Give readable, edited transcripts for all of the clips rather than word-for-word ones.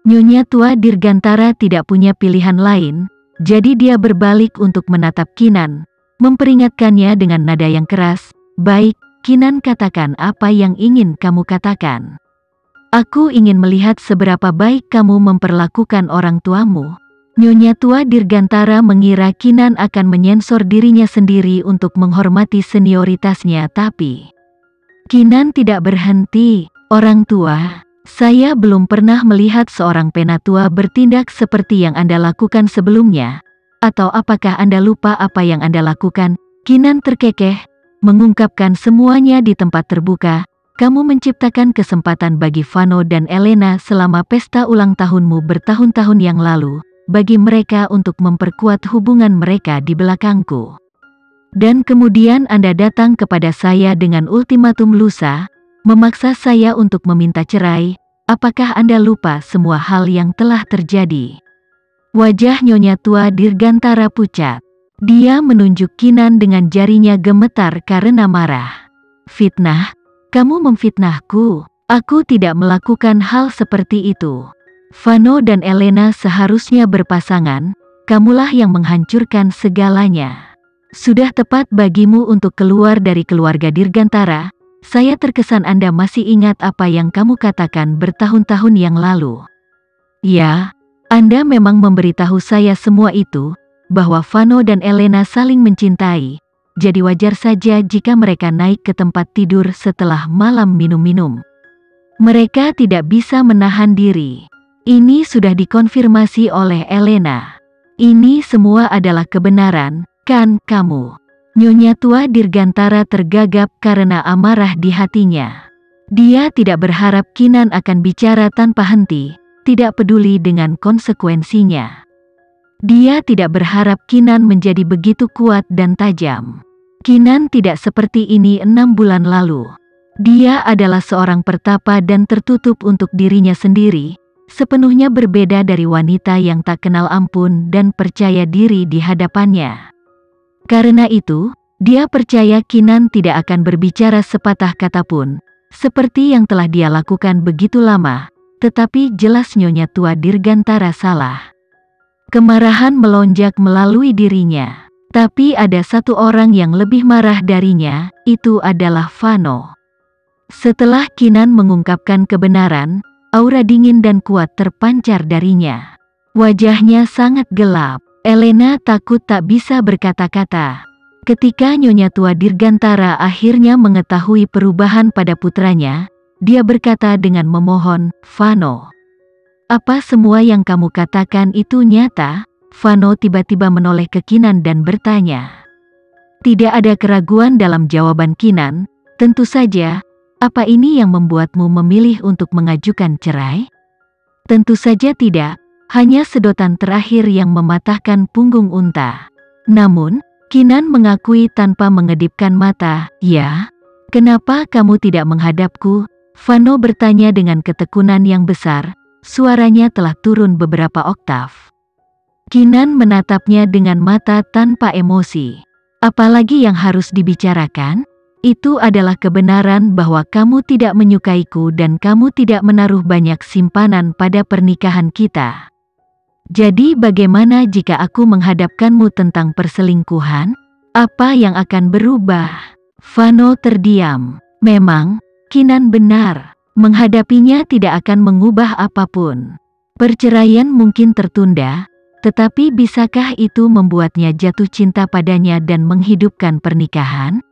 Nyonya tua Dirgantara tidak punya pilihan lain, jadi dia berbalik untuk menatap Kinan, memperingatkannya dengan nada yang keras. Baik, Kinan, katakan apa yang ingin kamu katakan. Aku ingin melihat seberapa baik kamu memperlakukan orang tuamu. Nyonya tua Dirgantara mengira Kinan akan menyensor dirinya sendiri untuk menghormati senioritasnya, tapi Kinan tidak berhenti. Orang tua, saya belum pernah melihat seorang penatua bertindak seperti yang Anda lakukan sebelumnya. Atau apakah Anda lupa apa yang Anda lakukan? Kinan terkekeh, mengungkapkan semuanya di tempat terbuka. Kamu menciptakan kesempatan bagi Vano dan Elena selama pesta ulang tahunmu bertahun-tahun yang lalu, bagi mereka untuk memperkuat hubungan mereka di belakangku. Dan kemudian Anda datang kepada saya dengan ultimatum lusa, memaksa saya untuk meminta cerai. Apakah Anda lupa semua hal yang telah terjadi? Wajah Nyonya tua Dirgantara pucat. Dia menunjuk Kinan dengan jarinya gemetar karena marah. Fitnah? Kamu memfitnahku. Aku tidak melakukan hal seperti itu. Vano dan Elena seharusnya berpasangan. Kamulah yang menghancurkan segalanya. Sudah tepat bagimu untuk keluar dari keluarga Dirgantara. Saya terkesan Anda masih ingat apa yang kamu katakan bertahun-tahun yang lalu. Ya, Anda memang memberitahu saya semua itu, bahwa Vano dan Elena saling mencintai. Jadi wajar saja jika mereka naik ke tempat tidur setelah malam minum-minum. Mereka tidak bisa menahan diri. Ini sudah dikonfirmasi oleh Elena. Ini semua adalah kebenaran, kan kamu? Nyonya tua Dirgantara tergagap karena amarah di hatinya. Dia tidak berharap Kinan akan bicara tanpa henti, tidak peduli dengan konsekuensinya. Dia tidak berharap Kinan menjadi begitu kuat dan tajam. Kinan tidak seperti ini 6 bulan lalu. Dia adalah seorang pertapa dan tertutup untuk dirinya sendiri, sepenuhnya berbeda dari wanita yang tak kenal ampun dan percaya diri di hadapannya. Karena itu, dia percaya Kinan tidak akan berbicara sepatah kata pun, seperti yang telah dia lakukan begitu lama, tetapi jelas Nyonya tua Dirgantara salah. Kemarahan melonjak melalui dirinya. Tapi ada satu orang yang lebih marah darinya, itu adalah Vano. Setelah Kinan mengungkapkan kebenaran, aura dingin dan kuat terpancar darinya. Wajahnya sangat gelap. Elena takut tak bisa berkata-kata. Ketika Nyonya tua Dirgantara akhirnya mengetahui perubahan pada putranya, dia berkata dengan memohon, Vano, apa semua yang kamu katakan itu nyata? Vano tiba-tiba menoleh ke Kinan dan bertanya. Tidak ada keraguan dalam jawaban Kinan. Tentu saja. Apa ini yang membuatmu memilih untuk mengajukan cerai? Tentu saja tidak. Hanya sedotan terakhir yang mematahkan punggung unta. Namun, Kinan mengakui tanpa mengedipkan mata. Ya? Kenapa kamu tidak menghadapku? Vano bertanya dengan ketekunan yang besar. Suaranya telah turun beberapa oktav. Kinan menatapnya dengan mata tanpa emosi. Apalagi yang harus dibicarakan? Itu adalah kebenaran bahwa kamu tidak menyukaiku dan kamu tidak menaruh banyak simpanan pada pernikahan kita. Jadi bagaimana jika aku menghadapkanmu tentang perselingkuhan? Apa yang akan berubah? Vano terdiam. Memang, Kinan benar. Menghadapinya tidak akan mengubah apapun. Perceraian mungkin tertunda, tetapi bisakah itu membuatnya jatuh cinta padanya dan menghidupkan pernikahan?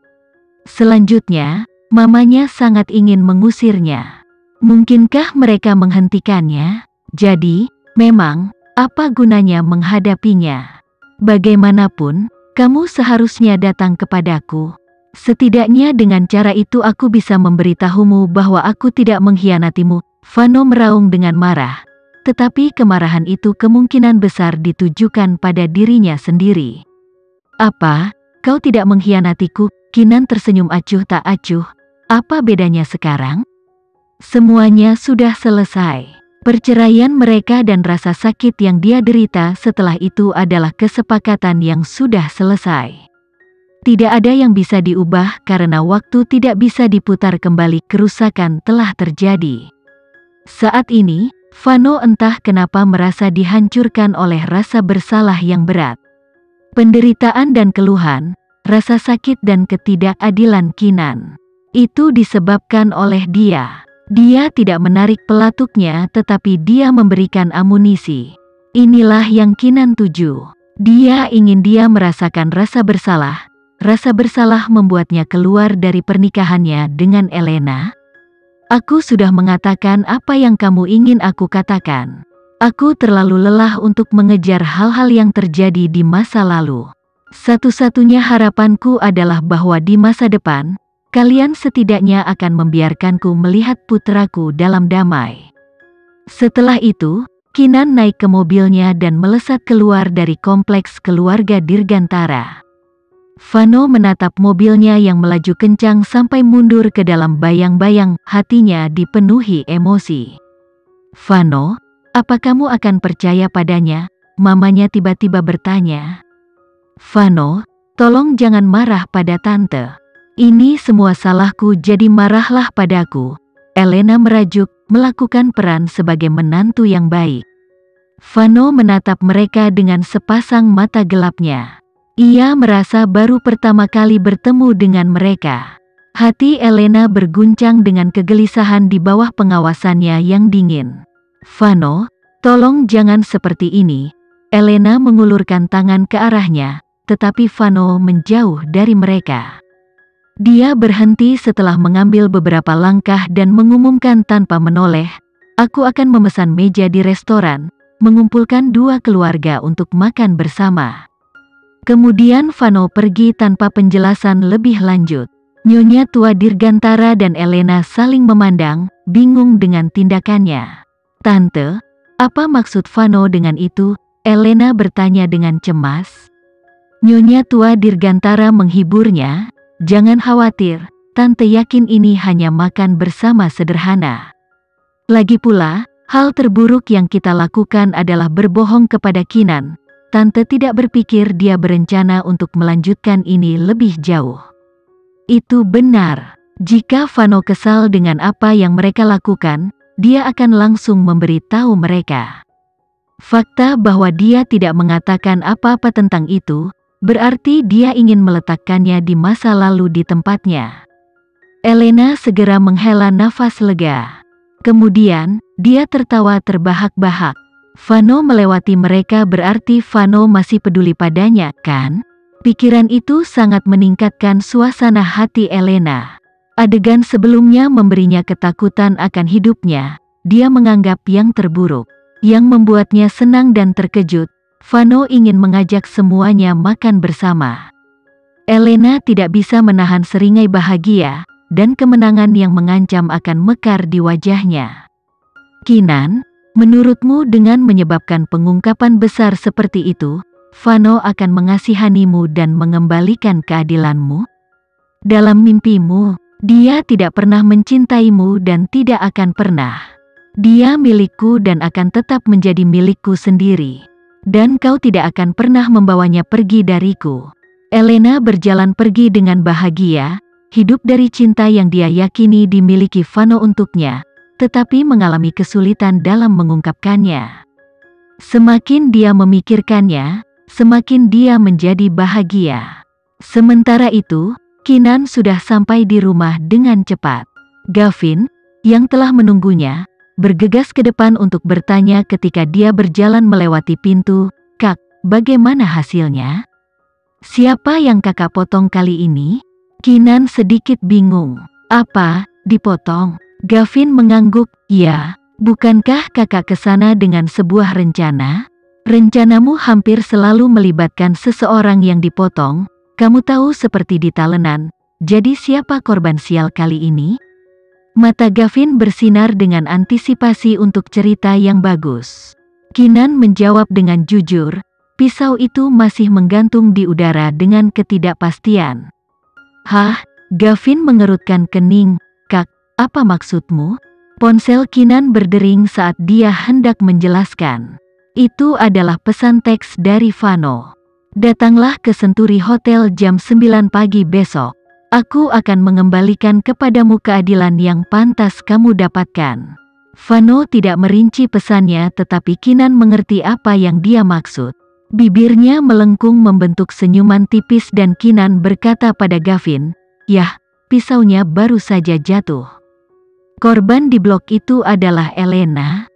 Selanjutnya, mamanya sangat ingin mengusirnya. Mungkinkah mereka menghentikannya? Jadi, memang, apa gunanya menghadapinya? Bagaimanapun, kamu seharusnya datang kepadaku. Setidaknya dengan cara itu aku bisa memberitahumu bahwa aku tidak mengkhianatimu. Vano meraung dengan marah. Tetapi kemarahan itu kemungkinan besar ditujukan pada dirinya sendiri. Apa? Kau tidak mengkhianatiku? Kinan tersenyum acuh tak acuh. Apa bedanya sekarang? Semuanya sudah selesai. Perceraian mereka dan rasa sakit yang dia derita setelah itu adalah kesepakatan yang sudah selesai. Tidak ada yang bisa diubah karena waktu tidak bisa diputar kembali. Kerusakan telah terjadi. Saat ini, Vano entah kenapa merasa dihancurkan oleh rasa bersalah yang berat. Penderitaan dan keluhan, rasa sakit dan ketidakadilan Kinan. Itu disebabkan oleh dia. Dia tidak menarik pelatuknya tetapi dia memberikan amunisi. Inilah yang Kinan tuju. Dia ingin dia merasakan rasa bersalah. Rasa bersalah membuatnya keluar dari pernikahannya dengan Elena. Aku sudah mengatakan apa yang kamu ingin aku katakan. Aku terlalu lelah untuk mengejar hal-hal yang terjadi di masa lalu. Satu-satunya harapanku adalah bahwa di masa depan, kalian setidaknya akan membiarkanku melihat putraku dalam damai. Setelah itu, Kinan naik ke mobilnya dan melesat keluar dari kompleks keluarga Dirgantara. Vano menatap mobilnya yang melaju kencang sampai mundur ke dalam bayang-bayang, hatinya dipenuhi emosi. Vano, apa kamu akan percaya padanya? Mamanya tiba-tiba bertanya. Vano, tolong jangan marah pada tante. Ini semua salahku jadi marahlah padaku. Elena merajuk, melakukan peran sebagai menantu yang baik. Vano menatap mereka dengan sepasang mata gelapnya. Ia merasa baru pertama kali bertemu dengan mereka. Hati Elena berguncang dengan kegelisahan di bawah pengawasannya yang dingin. Vano, tolong jangan seperti ini. Elena mengulurkan tangan ke arahnya, tetapi Vano menjauh dari mereka. Dia berhenti setelah mengambil beberapa langkah dan mengumumkan tanpa menoleh, aku akan memesan meja di restoran, mengumpulkan dua keluarga untuk makan bersama. Kemudian Vano pergi tanpa penjelasan lebih lanjut. Nyonya tua Dirgantara dan Elena saling memandang, bingung dengan tindakannya. Tante, apa maksud Vano dengan itu? Elena bertanya dengan cemas. Nyonya tua Dirgantara menghiburnya, jangan khawatir, tante yakin ini hanya makan bersama sederhana. Lagi pula, hal terburuk yang kita lakukan adalah berbohong kepada Kinan. Tante tidak berpikir dia berencana untuk melanjutkan ini lebih jauh. Itu benar. Jika Vano kesal dengan apa yang mereka lakukan, dia akan langsung memberitahu mereka. Fakta bahwa dia tidak mengatakan apa-apa tentang itu, berarti dia ingin meletakkannya di masa lalu di tempatnya. Elena segera menghela nafas lega. Kemudian, dia tertawa terbahak-bahak. Vano melewati mereka berarti Vano masih peduli padanya, kan? Pikiran itu sangat meningkatkan suasana hati Elena. Adegan sebelumnya memberinya ketakutan akan hidupnya, dia menganggap yang terburuk. Yang membuatnya senang dan terkejut, Vano ingin mengajak semuanya makan bersama. Elena tidak bisa menahan seringai bahagia, dan kemenangan yang mengancam akan mekar di wajahnya. Kinan, menurutmu dengan menyebabkan pengungkapan besar seperti itu, Vano akan mengasihanimu dan mengembalikan keadilanmu? Dalam mimpimu, dia tidak pernah mencintaimu dan tidak akan pernah. Dia milikku dan akan tetap menjadi milikku sendiri. Dan kau tidak akan pernah membawanya pergi dariku. Elena berjalan pergi dengan bahagia, hidup dari cinta yang dia yakini dimiliki Vano untuknya, tetapi mengalami kesulitan dalam mengungkapkannya. Semakin dia memikirkannya, semakin dia menjadi bahagia. Sementara itu, Kinan sudah sampai di rumah dengan cepat. Gavin, yang telah menunggunya, bergegas ke depan untuk bertanya ketika dia berjalan melewati pintu, "Kak, bagaimana hasilnya? Siapa yang kakak potong kali ini?" Kinan sedikit bingung. "Apa, dipotong?" Gavin mengangguk, "Ya, bukankah kakak kesana dengan sebuah rencana? Rencanamu hampir selalu melibatkan seseorang yang dipotong, kamu tahu seperti di talenan, jadi siapa korban sial kali ini?" Mata Gavin bersinar dengan antisipasi untuk cerita yang bagus. Kinan menjawab dengan jujur, pisau itu masih menggantung di udara dengan ketidakpastian. "Hah?" Gavin mengerutkan kening, "Kak, apa maksudmu?" Ponsel Kinan berdering saat dia hendak menjelaskan. Itu adalah pesan teks dari Vano. "Datanglah ke Century Hotel jam 9 pagi besok. Aku akan mengembalikan kepadamu keadilan yang pantas kamu dapatkan." Vano tidak merinci pesannya, tetapi Kinan mengerti apa yang dia maksud. Bibirnya melengkung membentuk senyuman tipis dan Kinan berkata pada Gavin, "Yah, pisaunya baru saja jatuh. Korban di blok itu adalah Elena."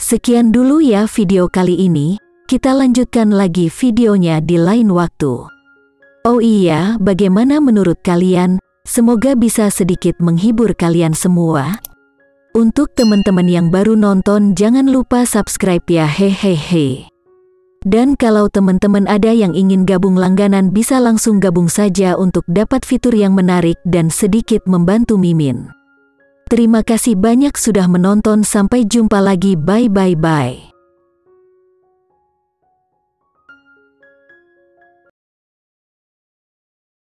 Sekian dulu ya video kali ini, kita lanjutkan lagi videonya di lain waktu. Oh iya, bagaimana menurut kalian? Semoga bisa sedikit menghibur kalian semua. Untuk teman-teman yang baru nonton, jangan lupa subscribe ya, hehehe. Dan kalau teman-teman ada yang ingin gabung langganan, bisa langsung gabung saja untuk dapat fitur yang menarik dan sedikit membantu Mimin. Terima kasih banyak sudah menonton, sampai jumpa lagi, bye.